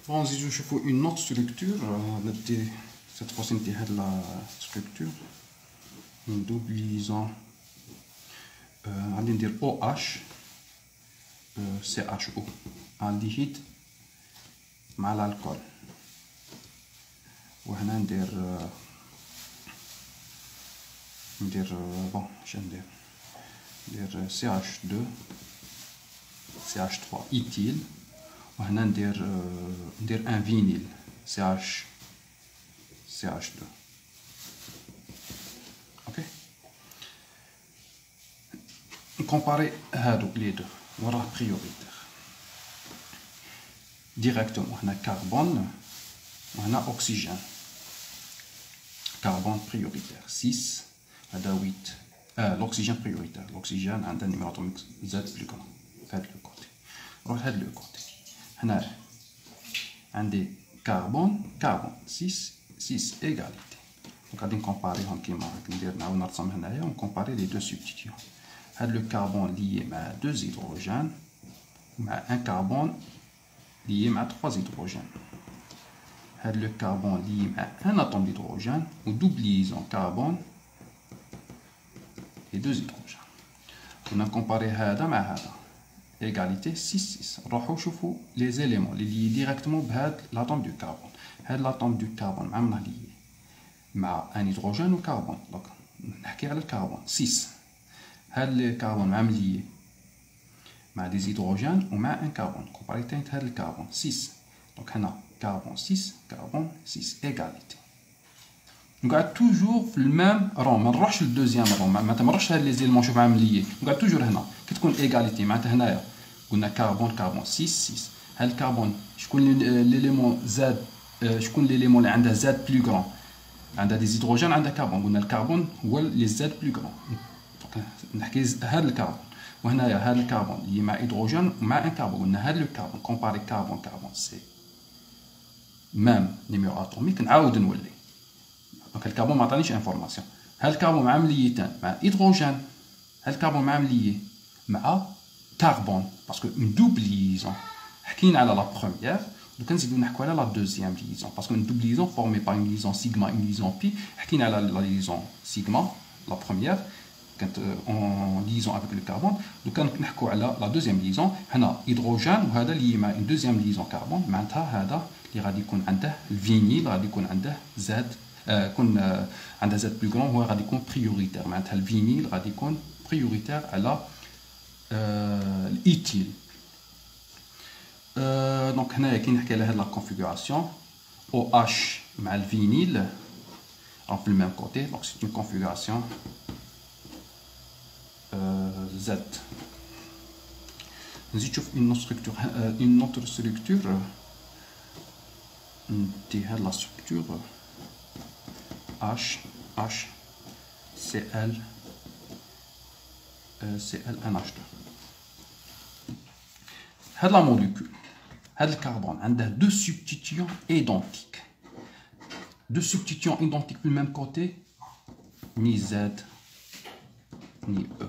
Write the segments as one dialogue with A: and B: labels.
A: Bon, si je fais une autre structure, cette fois-ci, c'est la structure. Nous doublons على ندير OH CHO aldéhyde مع الكحول وهنا ندير بون اش ندير CH2 CH3 إيثيل وهنا ندير ان فينيل CH2 اوكي نكومباري هادو لي دو وراه بريوريتير ديريكتومون هنا كربون وهنا اوكسجين كربون بريوريتير 6 هذا 8 الاكسجين بريوريتير الاكسجين عندها نيميرو اتوميك زاد بلو كرون هاد لو كوتي نروح هاد لو كوتي هنا عندي كربون 6 ايغاليتي دونك غادي نكومباريهم كيما راك ندير نعاود نرسم هنايا ونكومباري لي دو سبستيتيون هاد لو كربون ليي مع 2 هيدروجين مع ان كربون ليي مع 3 هيدروجين هاد لو كربون ليي مع ان اتوم d'hydrogène و دوبليزون كربون et 2 هيدروجين كنا نكومباري هذا مع هذا ايغاليتي 6 نروحو نشوفو لي زيليمون لي ليي ديريكتومون بهاد لاتوم دو كربون هاد لاتوم دو كربون مع منه ليي مع ان هيدروجين و كربون دونك نحكي على الكربون 6 هاد الكربون مع مليي مع دي هيدروجين ومع ان كربون كومباري تاع هاد الكربون 6 دونك هنا كربون 6 ايغاليتي نقعد توجور في المام رون ما نروحش للدوزيام رون ما تمرش هاد لي زيلمون شوف عامل ليي نقعد توجور هنا كي تكون ايغاليتي معناتها هنايا قلنا كربون 6 هاد الكربون شكون ليليمون زاد شكون ليليمون اللي عندها زاد بلو كرون عندها دي هيدروجين عندها كربون قلنا الكربون هو اللي زاد بلو كرون نحكي هاد الكربون وهنايا هاد الكربون اللي مع هيدروجين ومع ان كربون قلنا هاد لو كربون كومباري كربون سي مام نيميرو اتوميك نعاود نولي دونك الكربون ما عطانيش انفورماسيون هاد الكربون مع مليتان مع هيدروجين هاد الكربون مع مليي مع كربون باسكو ندوبليزون حكينا على لا بروميير دوكا نزيدو نحكو على لا دوزيام ليزون باسكو ندوبليزون فورمي باغ اون ليزون سيغما اون ليزون بي حكينا على لا ليزون سيغما لا بروميير كانت اون ليزون افيك لو كربون دوكا نحكو على لا دوزيام ليزون هنا هيدروجين وهذا اللي مع اون دوزيام ليزون كربون معناتها هذا اللي غادي يكون عنده الفينيل غادي يكون عنده زاد يكون عندها زاد بلو كرون هو غادي يكون بريوريتير معناتها الفينيل غادي يكون بريوريتير على الايثيل دونك هنايا كي نحكي على هاد لا كونفيغوراسيون او اش مع الفينيل في الميم كوتي دونك سي اون كونفيغوراسيون زد نزيد نشوف اون اوتر ستركتور ندي هاد لا ستركتور H Cl NH2 هاد لا موليكول هاد الكربون عنده دو سبستيتيون ايدونتيك في الميم كوتي ني زاد ني او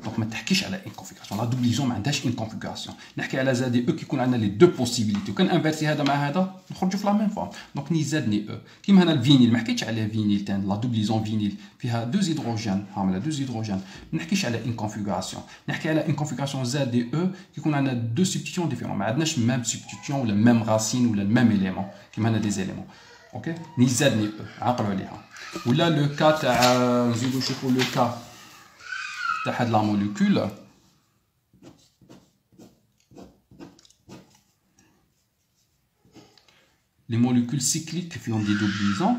A: دونك ما تحكيش على ان كونفيغوراسيون لا دوبليزون ما عندهاش ان كونفيغوراسيون نحكي على زاد او كي يكون عندنا لي دو بوسيبيليتي وكان انفيرسي هذا مع هذا نخرجوا في لا ميم فورم دونك ني زاد ني او كيما هنا الفينيل ما حكيتش على فينيل تان لا دوبليزون فينيل فيها 2 هيدروجين عامله 2 هيدروجين ما نحكيش على ان كونفيغوراسيون نحكي على ان كونفيغوراسيون زاد دي او كي يكون عندنا دو سبستيتيون ديفيرون ما عندناش ميم سبستيتيون ولا ميم راسين ولا ميم اليمون كيما هنا دي زيليمون اوكي ني زاد ني او عقلوا عليها ولا لو كا تاع نزيدو نشوفوا لو كا تاع هاد لا موليكول les molécules cycliques qui ont des doublons.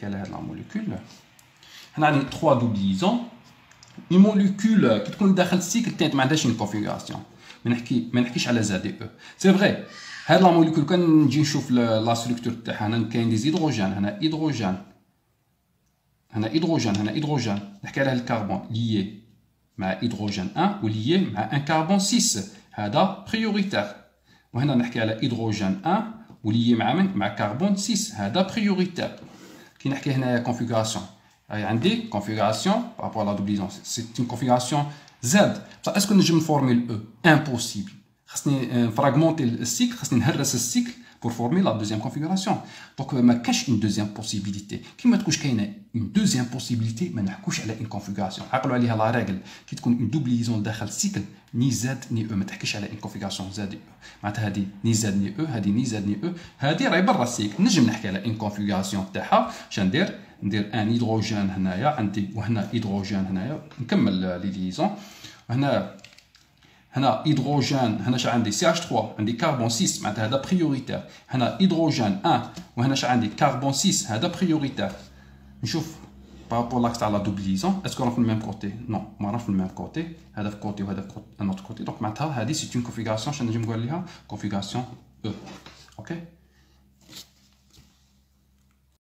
A: Quelle est la molécule? On a 3 doublons. Une molécule qui est dans le cycle, elle a une configuration. Mais on ne parle pas de ZDE. C'est vrai. Cette molécule, quand on regarde la structure, il y a des hydrogènes. Il y a hydrogène. Il y a hydrogène. Il y a hydrogène. On parle de carbone lié à hydrogène 1 ou lié à un carbone 6. C'est prioritaire. وهنا نحكي على هيدروجين 1 ولي مع كربون 6 هذا بريوريتير كي نحكي هنايا كونفيغوراسيون عندي كونفيغوراسيون بارابور لا دوبليزون سي اون كونفيغوراسيون زد بصح اسكو نجم نفورمي او امبوسيبل خاصني فراغمونتي السيكل، خاصني نهرس السيكل pour former la deuxième configuration. Donc ما كاش une deuxième possibilité. كيما تكونش كاينه une deuxième possibilité ما نحكوش على une configuration. عقلوا عليها لا ريغل كي تكون une double liaison داخل السيكل ني زاد ني او، ما تحكيش على une configuration زاد او. معناتها هذه ني زاد ني او، هذه ني زاد ني او، هذه راهي برا السيكل. نجم نحكي على une configuration تاعها. شندير ندير ان هيدروجين هنايا عندي، وهنا هيدروجين هنايا، نكمل لي ليزون. هنا هيدروجين، هنا شا عندي CH3 عندي كربون 6 معناتها هذا بريوريتير. هنا هيدروجين 1 وهنا شا عندي كربون 6 هذا بريوريتير. نشوف بارابور لاكس تاع لا دوبليزون اسكو راهم في الميم كوتي؟ نو ما راهمش في الميم كوتي، هذا في كوتي وهذا في ان اوتر كوتي. دونك معناتها هذه سي اون كونفيغوراسيون شنو نجم نقول ليها كونفيغوراسيون او. اوكي